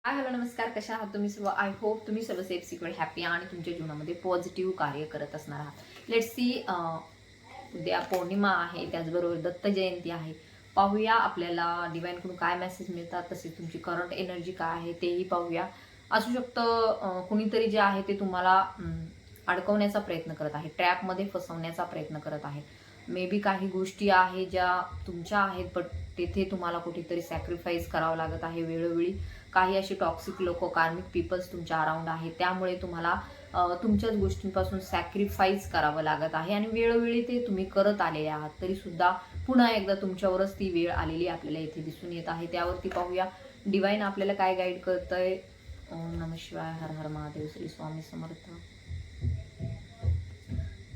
Hi hello नमस्कार, कशा आहात तुम्ही सर्व? आय होप तुम्ही सर्व सेफ सिक्युअर हॅपी आणि तुमच्या जीवनामध्ये पॉझिटिव्ह कार्य करत असणार आहात. लेट्स सी, उद्या पौर्णिमा आहे, त्याचबरोबर दत्त जयंती आहे. पाहूया आपल्याला डिवाईनकडून काय मेसेज मिळतात, तसेच तुमची करंट एनर्जी काय आहे तेही पाहूया. असू शकतं कुणीतरी जे आहे ते तुम्हाला अडकवण्याचा प्रयत्न करत आहे, ट्रॅपमध्ये फसवण्याचा प्रयत्न करत आहे. मे बी काही गोष्टी आहे ज्या तुमच्या आहेत, बट तेथे तुम्हाला कुठेतरी सॅक्रिफाईस करावं लागत आहे वेळोवेळी. काही अशी टॉक्सिक लोक, कार्मिक पीपल्स तुमच्या अराउंड आहेत, त्यामुळे तुम्हाला तुमच्याच गोष्टींपासून सॅक्रिफाईस करावं लागत आहे आणि वेळोवेळी ते तुम्ही करत आलेले आहात. तरी सुद्धा पुन्हा एकदा तुमच्यावरच ती वेळ आलेली आपल्याला इथे दिसून येत आहे. त्यावरती पाहूया डिवाइन आपल्याला काय गाईड करतंय. ओम नमः शिवाय, हर हर महादेव, श्री स्वामी समर्थ.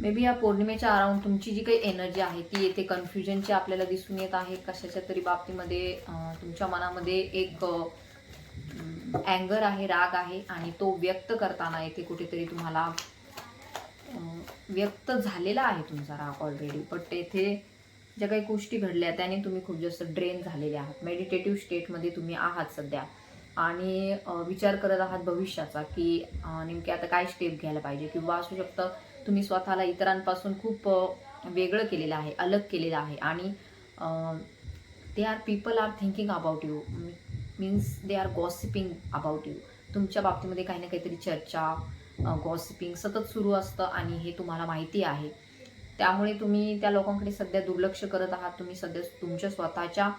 मे बी या पौर्णिमेच्या अराउंड तुमची जी काही एनर्जी आहे ती येथे कन्फ्युजनची आपल्याला दिसून येत आहे. कशाच्या तरी बाबतीमध्ये तुमच्या मनामध्ये एक अँगर आहे, राग आहे आणि तो व्यक्त करताना येथे कुठेतरी तुम्हाला व्यक्त झालेला आहे तुमचा राग ऑलरेडी. बट तेथे ज्या काही गोष्टी घडल्या त्याने तुम्ही खूप जास्त ड्रेन झालेले आहात. मेडिटेटिव्ह स्टेटमध्ये तुम्ही आहात सध्या आणि विचार करत आहात भविष्याचा की नेमके आता काय स्टेप घ्यायला पाहिजे. किंवा असू शकतं तुम्ही स्वतःला इतरांपासून खूप वेगळं केलेलं आहे, अलग केलेलं आहे आणि they are people are thinking about you, means they are gossiping about you. तुमच्या बाबतीमध्ये काही ना काहीतरी चर्चा, गॉसिपिंग सतत सुरू असतं आणि हे तुम्हाला माहिती आहे. त्यामुळे तुम्ही त्या लोकांकडे सध्या दुर्लक्ष करत आहात. तुम्ही सध्या तुमच्या स्वतःच्या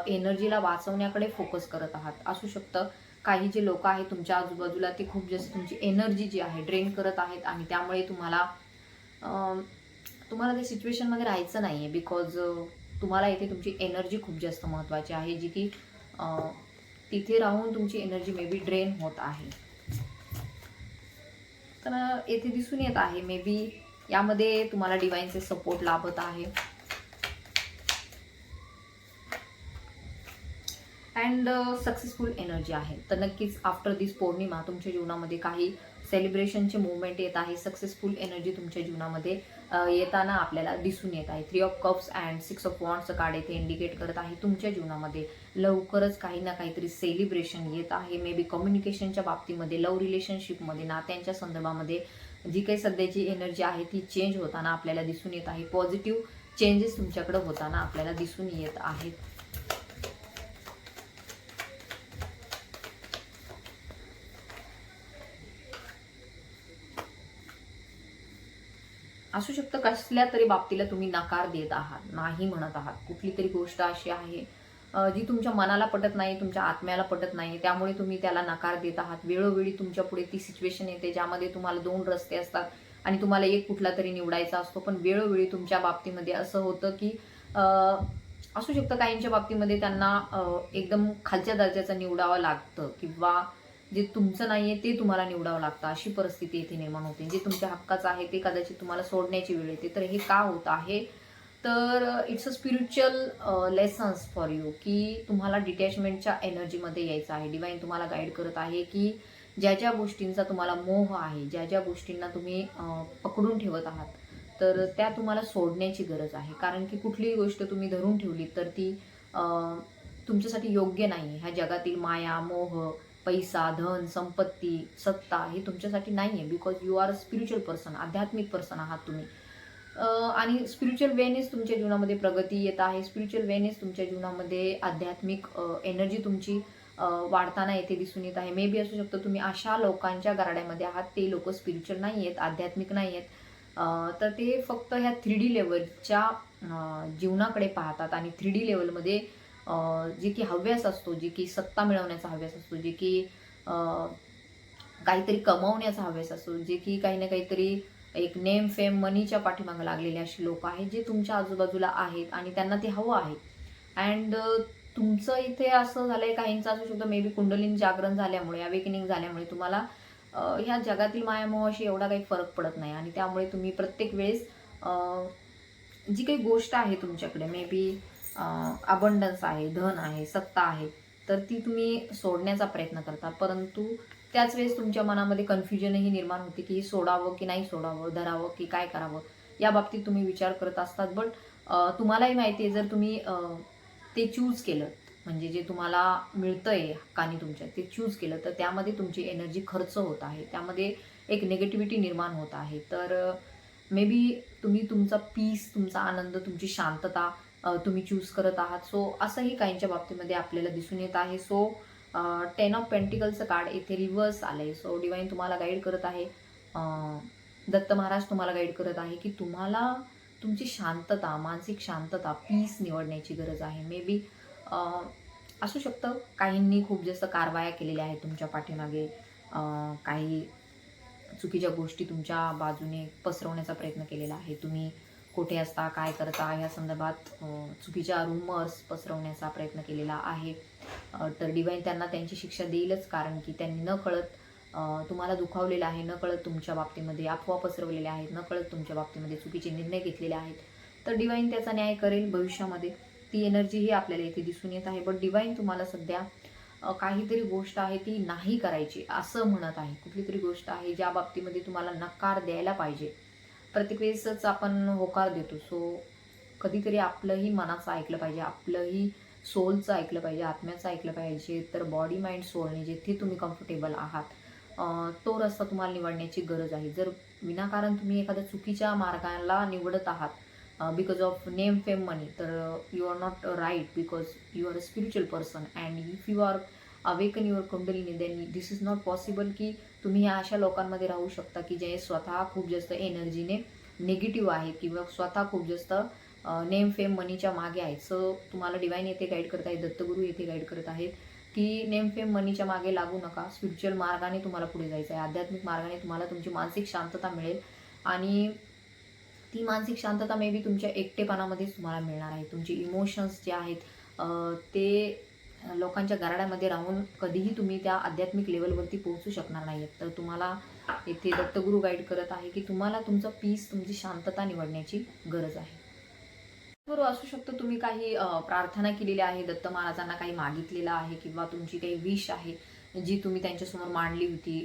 एनर्जीला वाचवण्याकडे फोकस करत आहात. असू शकतं काही जे लोक आहेत तुमच्या आजूबाजूला ते खूप जास्त तुमची एनर्जी जी आहे ड्रेन करत आहेत आणि त्यामुळे तुम्हाला त्या सिच्युएशनमध्ये राहायचं नाही आहे. बिकॉज तुम्हाला इथे तुमची एनर्जी खूप जास्त महत्त्वाची आहे, जी की तिथे राहून तुमची एनर्जी मे बी ड्रेन होत आहे. तर येथे दिसून येत आहे मे बी यामध्ये तुम्हाला डिवाइनचे सपोर्ट लाभत आहे. अँड सक्सेसफुल एनर्जी आहे. तर नक्कीच आफ्टर दिस पौर्णिमा तुमच्या जीवनामध्ये काही सेलिब्रेशनचे मुवमेंट येत आहे. सक्सेसफुल एनर्जी तुमच्या जीवनामध्ये येताना आपल्याला दिसून येत आहे. 3 ऑफ कप्स अँड 6 ऑफ वॉन्ड्सचं कार्ड येथे इंडिकेट करत आहे तुमच्या जीवनामध्ये लवकरच काही ना काहीतरी सेलिब्रेशन येत आहे. मे बी कम्युनिकेशनच्या बाबतीमध्ये, लव्ह रिलेशनशिपमध्ये, नात्यांच्या संदर्भामध्ये जी काही सध्याची एनर्जी आहे ती चेंज होताना आपल्याला दिसून येत आहे. पॉझिटिव्ह चेंजेस तुमच्याकडे होताना आपल्याला दिसून येत आहेत. असू शकतं कसल्या तरी बाबतीला तुम्ही नकार देत आहात, नाही म्हणत आहात. कुठली तरी गोष्ट अशी आहे जी तुमच्या मनाला पटत नाही, तुमच्या आत्म्याला पटत नाही, त्यामुळे तुम्ही त्याला नकार देत आहात. वेळोवेळी तुमच्या पुढे ती सिच्युएशन येते ज्यामध्ये तुम्हाला 2 रस्ते असतात आणि तुम्हाला एक कुठला तरी निवडायचा असतो. पण वेळोवेळी तुमच्या बाबतीमध्ये असं होतं की असू शकतं काहींच्या बाबतीमध्ये त्यांना एकदम खालच्या दर्जाचं निवडावं लागतं किंवा जे तुमचं नाहीये ते तुम्हाला निवडावं लागतं. अशी परिस्थिती इथे निर्माण होते. जे तुमच्या हक्काचं आहे ते कदाचित तुम्हाला सोडण्याची वेळ येते. तर हे का होत आहे? तर it's a spiritual lessons for you की तुम्हाला डिटॅचमेंटच्या एनर्जीमध्ये यायचं आहे. डिवाइन तुम्हाला गाईड करत आहे की ज्या ज्या गोष्टींचा तुम्हाला मोह आहे, ज्या ज्या गोष्टींना तुम्ही पकडून ठेवत आहात, तर त्या तुम्हाला सोडण्याची गरज आहे. कारण की कुठलीही गोष्ट तुम्ही धरून ठेवली तर ती तुमच्यासाठी योग्य नाही. ह्या जगातील माया, मोह, पैसा, धन, संपत्ती, सत्ता हे तुमच्यासाठी नाही आहे. Because you are a spiritual person, आध्यात्मिक पर्सन आहात तुम्ही. आणि स्पिरिच्युअल वेनेच तुमच्या जीवनामध्ये प्रगती येत आहे. स्पिरिच्युअल वेनेच तुमच्या जीवनामध्ये आध्यात्मिक एनर्जी तुमची वाढताना येथे दिसून येत आहे. मे बी असू शकतं तुम्ही अशा लोकांच्या गारड्यामध्ये आहात, ते लोक स्पिरिच्युअल नाही आहेत, आध्यात्मिक नाही आहेत. तर ते फक्त ह्या 3D लेवलच्या जीवनाकडे पाहतात आणि 3D लेवलमध्ये जे की हव्यास असतो, जे की सत्ता मिळवण्याचा हव्यास असतो, जे की काहीतरी कमवण्याचा हव्यास असतो, जे की काही ना काहीतरी एक नेम, फेम, मनीच्या पाठीमागे लागलेले अशी लोक आहेत जे तुमच्या आजूबाजूला आहेत आणि त्यांना ते हवं आहे. अँड तुमचं इथे असं झालंय, काहींचं असू शकतं मे बी कुंडलिनी जागरण झाल्यामुळे, अवेकनिंग झाल्यामुळे तुम्हाला ह्या जगातील मायामोहाशी एवढा काही फरक पडत नाही आणि त्यामुळे तुम्ही प्रत्येक वेळेस जी काही गोष्ट आहे तुमच्याकडे, मे बी अबंडन्स आहे, धन आहे, सत्ता आहे, तर ती तुम्ही सोडण्याचा प्रयत्न करता. परंतु त्याच वेळेस तुमच्या मनामध्ये कन्फ्युजनही निर्माण होते की सोडावं की नाही सोडावं, धरावं की काय करावं, या तुम्ही विचार करत असतात. बट तुम्हालाही माहिती आहे जर तुम्ही ते चूज केलं म्हणजे जे तुम्हाला मिळतंय हक्काने तुमच्या ते चूज केलं तर त्यामध्ये तुमची एनर्जी खर्च होत आहे, त्यामध्ये एक निगेटिव्हिटी निर्माण होत आहे. तर मे बी तुम्ही तुमचा पीस, तुमचा आनंद, तुमची शांतता तुम्ही चूज करत आहात. सो असंही काहींच्या बाबतीमध्ये आपल्याला दिसून येत आहे. सो 10 ऑफ पेंटिकलचं कार्ड इथे रिव्हर्स आलंय. सो डिवाईन तुम्हाला गाईड करत आहे, दत्त महाराज तुम्हाला गाईड करत आहे की तुम्हाला तुमची शांतता, मानसिक शांतता, पीस निवडण्याची गरज आहे. मे बी असू शकतं काहींनी खूप जास्त कारवाया केलेल्या आहेत तुमच्या पाठीमागे, काही चुकीच्या गोष्टी तुमच्या बाजूने पसरवण्याचा प्रयत्न केलेला आहे. तुम्ही कुठे असता, काय करता या संदर्भात चुकीच्या रूमर्स पसरवण्याचा प्रयत्न केलेला आहे. तर डिवाईन त्यांना त्यांची शिक्षा देईलच, कारण की त्यांनी नकळत तुम्हाला दुखावलेलं आहे, नकळत तुमच्या बाबतीमध्ये अफवा पसरवलेल्या आहेत, नकळत तुमच्या बाबतीमध्ये चुकीचे निर्णय घेतलेले आहेत. तर डिवाईन त्याचा न्याय करेल भविष्यामध्ये. ती एनर्जीही आपल्याला इथे दिसून येत आहे. बट डिवाईन तुम्हाला सध्या काहीतरी गोष्ट आहे ती नाही करायची असं म्हणत आहे. कुठली तरी गोष्ट आहे ज्या बाबतीमध्ये तुम्हाला नकार द्यायला पाहिजे. प्रत्येक वेळेसच आपण होकार देतो. सो कधीतरी आपलंही मनाचं ऐकलं पाहिजे, आपलंही सोलचं ऐकलं पाहिजे, आत्म्याचं ऐकलं पाहिजे. तर बॉडी, माइंड, सोलने जिथे तुम्ही कम्फर्टेबल आहात तो रस्ता तुम्हाला निवडण्याची गरज आहे. जर विनाकारण तुम्ही एखाद्या चुकीच्या मार्गाला निवडत आहात because of name, fame, money, तर you are not right, because you are a spiritual person and if you are awaken your kundalini then this is not possible की तुम्ही ह्या अशा लोकांमध्ये राहू शकता की जे स्वतः खूप जास्त एनर्जीने निगेटिव्ह आहेत किंवा स्वतः खूप जास्त नेम, फेम, मनीच्या मागे आहेत. सो तुम्हाला डिवाईन येथे गाईड करत आहेत, दत्तगुरू येथे गाईड करत आहेत की नेम, फेम, मनीच्या मागे लागू नका. स्पिरिच्युअल मार्गाने तुम्हाला पुढे जायचं आहे, आध्यात्मिक मार्गाने तुम्हाला तुमची मानसिक शांतता मिळेल आणि ती मानसिक शांतता मे बी तुमच्या एकटेपणामध्येच तुम्हाला मिळणार आहे. तुमचे इमोशन्स जे आहेत ते लोकांच्या गारड्यामध्ये राहून कधीही तुम्ही त्या आध्यात्मिक लेवलवरती पोहोचू शकणार नाहीत. तर तुम्हाला येथे दत्तगुरू गाईड करत आहे की तुम्हाला तुमचं पीस, तुमची शांतता निवडण्याची गरज आहे. बरोबर असू शकतं तुम्ही काही प्रार्थना केलेली आहे, दत्त महाराजांना काही मागितलेलं आहे किंवा तुमची काही विश आहे जी तुम्ही त्यांच्यासमोर मांडली होती,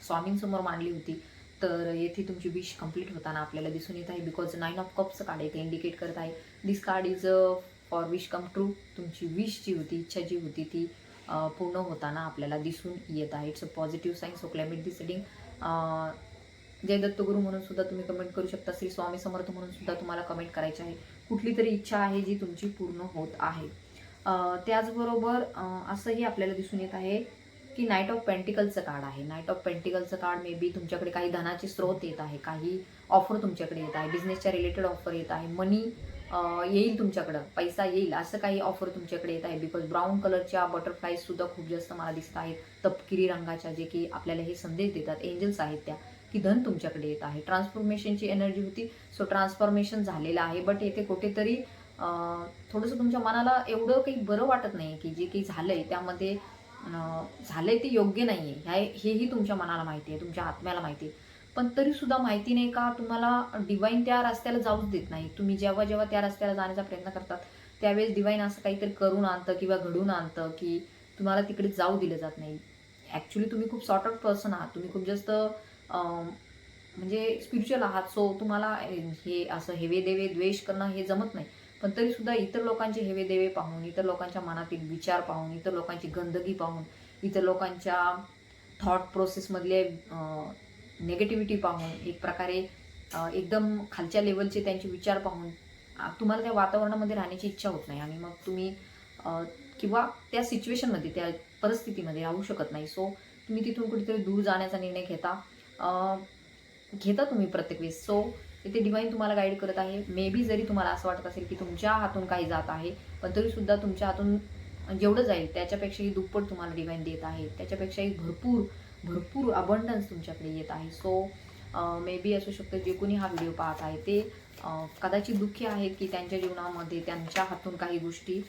स्वामींसमोर मांडली होती. तर येथे तुमची विश कंप्लीट होताना आपल्याला दिसून येत आहे, बिकॉज 9 ऑफ कप्सचं कार्ड इथे इंडिकेट करत आहे. This card is for wish come true. तुमची विश जी होती, इच्छा जी होती ती पूर्ण होताना आपल्याला दिसून येत आहे. It's a positive sign. So claim this reading. जय दत्तगुरू म्हणून सुद्धा तुम्ही कमेंट करू शकता, श्री स्वामी समर्थ म्हणून सुद्धा तुम्हाला कमेंट करायची आहे. कुठली तरी इच्छा आहे जी तुमची पूर्ण होत आहे. त्याचबरोबर असंही आपल्याला दिसून येत आहे की नाईट ऑफ पेंटिकलचं कार्ड आहे. नाईट ऑफ पेंटिकलचं कार्ड मे बी तुमच्याकडे काही धनाचे स्रोत येत आहे, काही ऑफर तुमच्याकडे येत आहे, बिझनेसच्या रिलेटेड ऑफर येत आहे, मनी येईल तुमच्याकडं, पैसा येईल असं काही ऑफर तुमच्याकडे येत आहे. बिकॉज ब्राऊन कलरच्या बटरफ्लाईज सुद्धा खूप जास्त मला दिसत आहेत, तपकिरी रंगाच्या, जे की आपल्याला हे संदेश देतात, एंजल्स आहेत त्या, की धन तुमच्याकडे येत आहे. ट्रान्सफॉर्मेशनची एनर्जी होती. सो ट्रान्सफॉर्मेशन झालेलं आहे. बट येथे कुठेतरी थोडंसं तुमच्या मनाला एवढं काही बरं वाटत नाही की जे काही झालंय त्यामध्ये झालंय ते योग्य नाही आहे, हेही तुमच्या मनाला माहिती आहे, तुमच्या आत्म्याला माहिती आहे. पण तरीसुद्धा माहिती नाही का तुम्हाला डिवाईन त्या रस्त्याला जाऊच देत नाही. तुम्ही जेव्हा जेव्हा त्या रस्त्याला जाण्याचा प्रयत्न करतात त्यावेळेस डिवाईन असं काहीतरी करून आणतं किंवा घडून आणतं की तुम्हाला तिकडे जाऊ दिलं जात नाही. ॲक्च्युली तुम्ही खूप सॉर्ट आउट पर्सन आहात, तुम्ही खूप जास्त म्हणजे स्पिरिच्युअल आहात. सो तुम्हाला हे असं हेवे देवे द्वेष करणं हे जमत नाही. पण तरीसुद्धा इतर लोकांचे हेवे देवे पाहून, इतर लोकांच्या मनातील विचार पाहून, इतर लोकांची गंदगी पाहून, इतर लोकांच्या थॉट प्रोसेसमधले निगेटिव्हिटी पाहून, एक प्रकारे एकदम खालच्या लेवलचे त्यांचे विचार पाहून तुम्हाला त्या वातावरणामध्ये राहण्याची इच्छा होत नाही आणि मग तुम्ही किंवा त्या सिच्युएशनमध्ये, त्या परिस्थितीमध्ये राहू शकत नाही. सो तुम्ही तिथून कुठेतरी दूर जाण्याचा निर्णय घेता तुम्ही प्रत्येक वेळेस. सो इथे डिवाईन तुम्हाला गाईड करत आहे. मे बी जरी तुम्हाला असं वाटत असेल की तुमच्या हातून काही जात आहे, पण तरीसुद्धा तुमच्या हातून जेवढं जाईल त्याच्यापेक्षाही दुप्पट तुम्हाला डिवाईन देत आहे. त्याच्यापेक्षाही भरपूर अबंडन्स तुमच्याकडे येत आहे. सो मे बी असू शकतं जे कोणी हा व्हिडिओ पाहत आहे ते कदाचित दुःखी आहेत की त्यांच्या जीवनामध्ये त्यांच्या हातून काही गोष्टी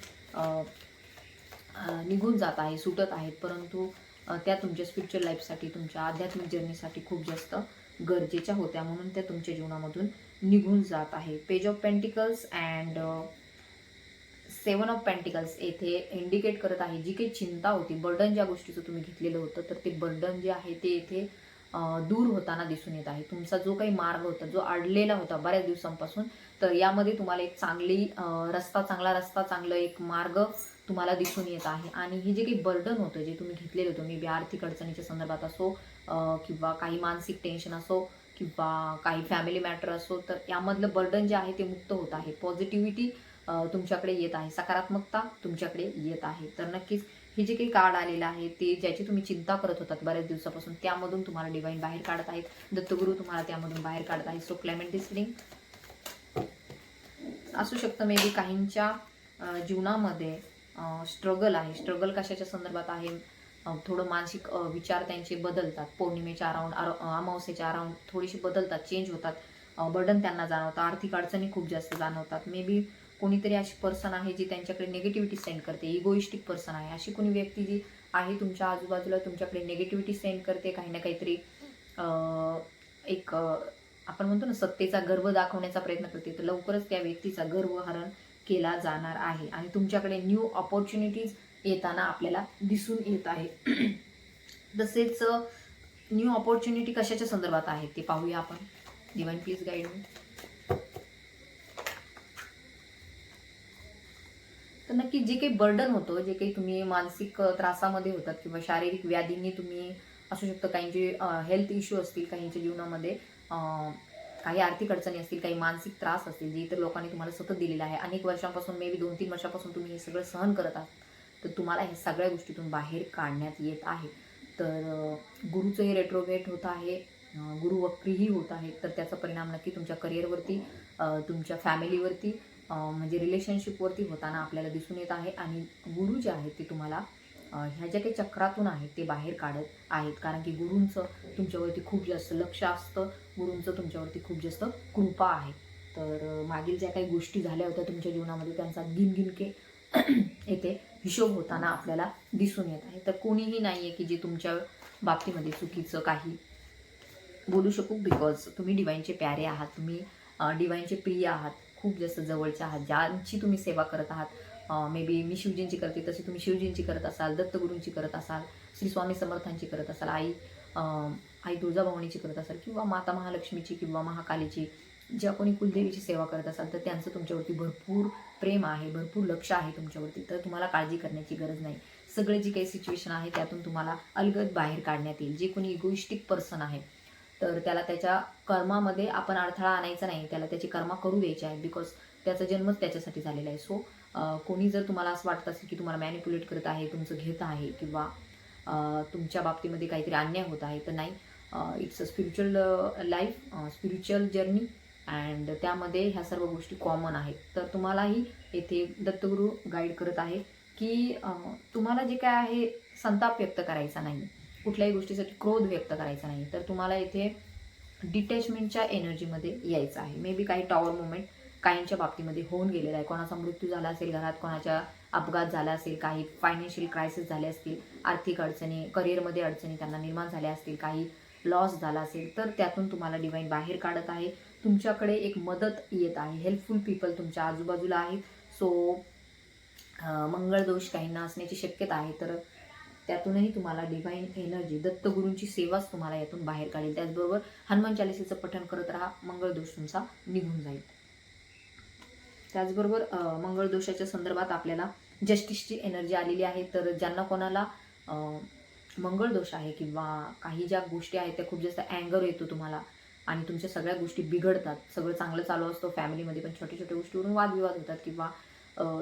निघून जात आहे, सुटत आहेत, परंतु त्या तुमच्या स्पिरिच्युअल लाईफसाठी, तुमच्या आध्यात्मिक जर्नीसाठी खूप जास्त गरजेच्या होत्या, म्हणून त्या तुमच्या जीवनामधून निघून जात आहे. Page of pentacles and 7 of pentacles येथे इंडिकेट करत आहे जी काही चिंता होती, बर्डन ज्या गोष्टीचं तुम्ही घेतलेलं होतं, तर ते बर्डन जे आहे ते येथे दूर होताना दिसून येत आहे. तुमचा जो काही मार्ग होता, जो अडलेला होता बऱ्याच दिवसांपासून, तर यामध्ये तुम्हाला एक चांगला रस्ता, चांगलं एक मार्ग तुम्हाला दिसून येत आहे. आणि हे जे काही बर्डन होतं जे तुम्ही घेतलेलं होतं, मे बी आर्थिक अडचणीच्या संदर्भात असो, किंवा काही मानसिक टेन्शन असो, किंवा काही फॅमिली मॅटर असो, तर यामधलं बर्डन जे आहे ते मुक्त होत आहे. पॉझिटिव्हिटी तुमच्याकडे येत आहे, सकारात्मकता तुमच्याकडे येत आहे. तर नक्कीच हे जे काही कार्ड आलेलं आहे ते ज्याची तुम्ही चिंता करत होतात बऱ्याच दिवसापासून, त्यामधून तुम्हाला डिवाईन बाहेर काढत आहेत. दत्तगुरू तुम्हाला त्यामधून बाहेर काढत आहेत. So Clement is reading. असू शकतं मे बी काहींच्या जीवनामध्ये स्ट्रगल आहे. स्ट्रगल कशाच्या संदर्भात आहे? थोडं मानसिक विचार त्यांचे बदलतात. पौर्णिमेच्या अराउंड, अमावस्येच्या अराउंड थोडीशी बदलतात, चेंज होतात. बर्डन त्यांना जाणवतं, आर्थिक अडचणी खूप जास्त जाणवतात. मे बी कोणीतरी अशी पर्सन आहे जी त्यांच्याकडे निगेटिव्हिटी सेंड करते, इगोइस्टिक पर्सन आहे. अशी कोणी व्यक्ती जी आहे तुमच्या आजूबाजूला तुमच्याकडे निगेटिव्हिटी सेंड करते, काही ना काहीतरी एक आपण म्हणतो ना, सत्तेचा गर्व दाखवण्याचा प्रयत्न करते. तर लवकरच त्या व्यक्तीचा गर्वहरण केला जाणार आहे आणि तुमच्याकडे न्यू ऑपॉर्च्युनिटीज येताना आपल्याला दिसून येत आहे. तसेच न्यू ऑपॉर्च्युनिटी कशाच्या संदर्भात आहे ते पाहूया आपण. डिवाइन प्लीज गाईड मी. तर नक्की जे काही बर्डन होतं, जे काही तुम्ही मानसिक त्रासामध्ये होतात किंवा शारीरिक व्याधींनी तुम्ही, असू शकतं काहींचे हेल्थ इश्यू असतील, काहींच्या जीवनामध्ये काही आर्थिक अडचणी असतील, काही मानसिक त्रास असतील, जे इतर लोकांनी तुम्हाला सतत दिलेला आहे. अनेक वर्षांपासून, मे बी 2-3 वर्षापासून तुम्ही हे सगळं सहन करत आहात. तर तुम्हाला हे सगळ्या गोष्टीतून बाहेर काढण्यात येत आहे. तर गुरुचंही रेट्रोग्रेट होत आहे, गुरु वक्रीही होत आहे. तर त्याचा परिणाम नक्की तुमच्या करिअरवरती, तुमच्या फॅमिलीवरती, म्हणजे रिलेशनशिपवरती होताना आपल्याला दिसून येत आहे. आणि गुरु जे आहेत ते तुम्हाला ह्या ज्या काही चक्रातून आहेत ते बाहेर काढत आहेत. कारण की गुरूंचं तुमच्यावरती खूप जास्त लक्ष असतं, गुरूंचं तुमच्यावरती खूप जास्त कृपा आहे. तर मागील ज्या काही गोष्टी झाल्या होत्या तुमच्या जीवनामध्ये त्यांचा गिनगिनके येथे हिशोब होताना आपल्याला दिसून येत आहे. तर कोणीही नाही आहे की जे तुमच्या बाबतीमध्ये चुकीचं काही बोलू शकू, बिकॉज तुम्ही डिवाईनचे प्यारे आहात, तुम्ही डिवाईनचे प्रिय आहात, खूप जास्त जवळचे आहात, ज्यांची तुम्ही सेवा करत आहात. मे बी मी शिवजींची करते तशी तुम्ही शिवजींची करत असाल, दत्तगुरूंची करत असाल, श्री स्वामी समर्थांची करत असाल, आई तुळजाभवानीची करत असाल, किंवा माता महालक्ष्मीची किंवा महाकालीची, ज्या कोणी कुलदेवीची सेवा करत असाल, तर त्यांचं तुमच्यावरती भरपूर प्रेम आहे, भरपूर लक्ष आहे तुमच्यावरती. तर तुम्हाला काळजी करण्याची गरज नाही. सगळे जी काही सिच्युएशन आहे त्यातून तुम्हाला अलगद बाहेर काढण्यात येईल. जे कोणी इगोइस्टिक पर्सन आहे तर त्याला त्याच्या कर्मामध्ये आपण अडथळा आणायचा नाही, त्याला त्याची कर्मा करू द्यायची आहे, बिकॉज त्याचा जन्मच त्याच्यासाठी झालेला आहे. सो कोणी जर तुम्हाला असं वाटत असेल की तुम्हाला मॅनिप्युलेट करत आहे, तुमचं घेत आहे, किंवा तुमच्या बाबतीमध्ये काहीतरी अन्याय होत आहे, तर नाही. It's a spiritual life, spiritual journey, and त्यामध्ये ह्या सर्व गोष्टी कॉमन आहेत. तर तुम्हालाही येथे दत्तगुरू गाईड करत आहे की तुम्हाला जे काय आहे संताप व्यक्त करायचा नाही, कुठल्याही गोष्टीसाठी क्रोध व्यक्त करायचा नाही. तर तुम्हाला इथे डिटॅचमेंटच्या एनर्जीमध्ये यायचं आहे. मे बी काही टॉवर मुवमेंट काहींच्या बाबतीमध्ये होऊन गेलेला आहे. कोणाचा मृत्यू झाला असेल घरात, कोणाच्या अपघात झाला असेल, काही फायनान्शियल क्रायसिस झाले असतील, आर्थिक अडचणी, करिअरमध्ये अडचणी त्यांना निर्माण झाल्या असतील, काही लॉस झाला असेल, तर त्यातून तुम्हाला डिवाईन बाहेर काढत आहे. तुमच्याकडे एक मदत येत आहे, हेल्पफुल पीपल तुमच्या आजूबाजूला आहेत. सो मंगळ दोष काहींना असण्याची शक्यता आहे. तर त्यातूनही तुम्हाला डिवाईन एनर्जी, दत्तगुरूंची सेवाच तुम्हाला यातून बाहेर काढेल. त्याचबरोबर हनुमान चालिसेचं पठण करत राहा, मंगळ दोष तुमचा निघून जाईल. त्याचबरोबर मंगळ दोषाच्या संदर्भात आपल्याला जस्टिसची एनर्जी आलेली आहे. तर ज्यांना कोणाला मंगळ दोष आहे किंवा काही ज्या गोष्टी आहेत त्या खूप जास्त अँगर येतो तुम्हाला आणि तुमच्या सगळ्या गोष्टी बिघडतात, सगळं चांगलं चालू असतं फॅमिलीमध्ये, पण छोट्या छोट्या गोष्टीवरून वादविवाद होतात किंवा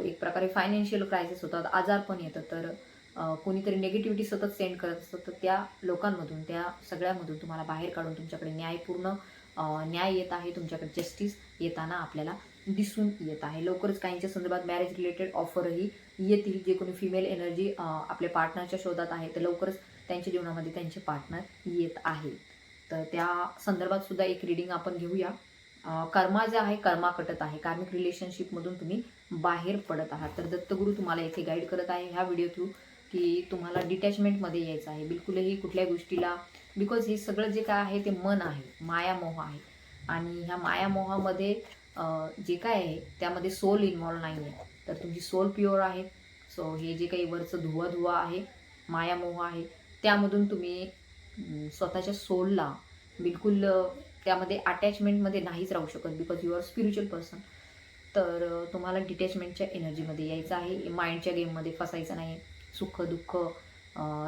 एक प्रकारे फायनान्शियल क्रायसिस होतात, आजार पण येतात. तर कोणीतरी निगेटिव्हिटी सतत सेंड करत असतं, तर त्या लोकांमधून, त्या सगळ्यामधून तुम्हाला बाहेर काढून तुमच्याकडे न्यायपूर्ण न्याय येत आहे, तुमच्याकडे जस्टिस येताना आपल्याला दिसून येत आहे. लवकरच काहींच्या संदर्भात मॅरेज रिलेटेड ऑफरही येतील. जे कोणी फिमेल एनर्जी आपल्या पार्टनरच्या शोधात आहे, तर लवकरच त्यांच्या जीवनामध्ये त्यांचे पार्टनर येत आहे. तर त्या संदर्भात सुद्धा एक रीडिंग आपण घेऊया. कर्मा जे आहे, कर्मा कटत आहे, कार्मिक रिलेशनशिपमधून तुम्ही बाहेर पडत आहात. तर दत्तगुरू तुम्हाला इथे गाईड करत आहे ह्या व्हिडिओ थ्रू की तुम्हाला डिटॅचमेंटमध्ये यायचं आहे, बिलकुलही कुठल्या गोष्टीला, बिकॉज हे सगळं जे काय आहे ते मन आहे, मायामोह आहे. आणि ह्या मायामोहामध्ये जे काय आहे त्यामध्ये सोल इन्व्हॉल्व नाही आहे. तर तुमची सोल प्युअर आहे. सो हे जे काही वरचं धुवा आहे, मायामोह आहे, त्यामधून तुम्ही स्वतःच्या सोलला बिलकुल त्यामध्ये अटॅचमेंटमध्ये नाहीच राहू शकत, because you are spiritual person. तर तुम्हाला डिटॅचमेंटच्या एनर्जीमध्ये यायचं आहे. माइंडच्या गेममध्ये फसायचं नाही. सुख दुःख,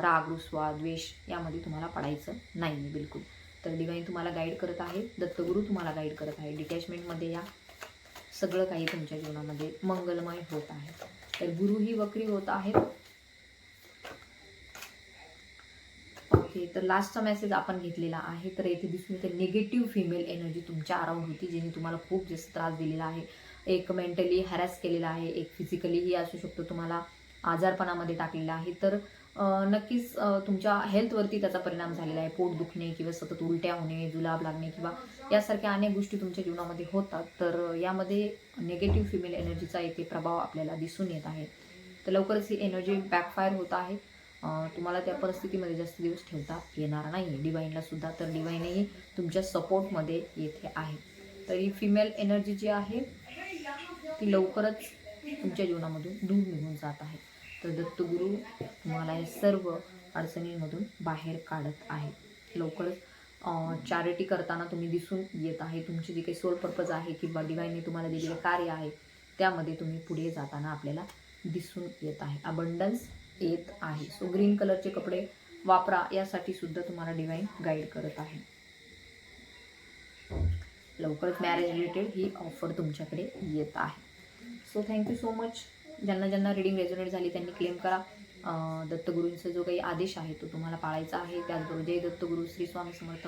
राग रुसवा द्वेष यामध्ये तुम्हाला पडायचं नाही आहे बिलकुल. तर डिवाईन तुम्हाला गाईड करत आहे, दत्तगुरू तुम्हाला गाईड करत आहे. डिटॅचमेंटमध्ये या, सगळं काही तुमच्या जीवनामध्ये मंगलमय होत आहे. तर गुरुही वक्री होत आहेत. ओके, तर लास्टचा मेसेज आपण घेतलेला आहे. तर येथे दिसून येते निगेटिव्ह फिमेल एनर्जी तुमच्या अराउंड होती, जिने तुम्हाला खूप जास्त त्रास दिलेला आहे. एक मेंटली हॅरॅस केलेला आहे, एक फिजिकलीही असू शकतो, तुम्हाला आजारपणामध्ये टाकलेला आहे. तर नक्कीच तुमच्या हेल्थवरती त्याचा परिणाम झालेला आहे. पोट दुखणे किंवा सतत उलट्या होणे, जुलाब लागणे किंवा यासारख्या अनेक गोष्टी तुमच्या जीवनामध्ये होतात. तर यामध्ये निगेटिव्ह फिमेल एनर्जीचा येथे प्रभाव आपल्याला दिसून येत आहे. तर लवकरच ही एनर्जी बॅकफायर होत आहे. तुम्हाला त्या परिस्थितीमध्ये जास्त दिवस ठेवता येणार नाही आहे डिवाईनला सुद्धा. तर डिवाईनही तुमच्या सपोर्टमध्ये येथे आहे. तर ही फिमेल एनर्जी जी आहे ती लवकरच तुमच्या जीवनामधून दूर निघून जात आहे. तर दत्तगुरू तुम्हाला या सर्व अडचणींमधून बाहेर काढत आहे. लवकरच चॅरिटी करताना तुम्ही दिसून येत आहे. तुमची जी काही सोल पर्पज आहे किंवा डिवाईनने तुम्हाला दिलेले कार्य आहे त्यामध्ये तुम्ही पुढे जाताना आपल्याला दिसून येत आहे. अबंडन्स येत आहे. सो ग्रीन कलरचे कपडे वापरा, यासाठी सुद्धा तुम्हाला डिवाईन गाईड करत आहे. लवकरच मॅरेज रिलेटेड ही ऑफर तुमच्याकडे येत आहे. So thank you so much. ज्यांना ज्यांना रीडिंग रेझोनेट झाली त्यांनी क्लेम करा. दत्तगुरूंचा जो काही आदेश आहे तो तुम्हाला पाळायचा आहे. त्याचबरोबर जय दत्तगुरू, श्री स्वामी समर्थ,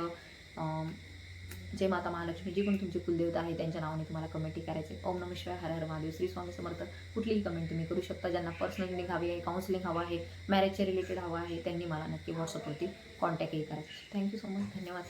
जय माता महालक्ष्मी, जी पण तुमची कुलदेवता आहे त्यांच्या नावाने तुम्हाला कमेंटही करायचे. ओम नमः शिवाय, हर हर महादेव, श्री स्वामी समर्थ. कुठलीही कमेंट तुम्ही करू शकता. ज्यांना पर्सनल रीडिंग हवी आहे, काउन्सिलिंग हवं आहे, मॅरेजच्या रिलेटेड हवं आहे, त्यांनी मला नक्की व्हॉट्सअपवरती कॉन्टॅक्टही करायचं. Thank you so much. धन्यवाद.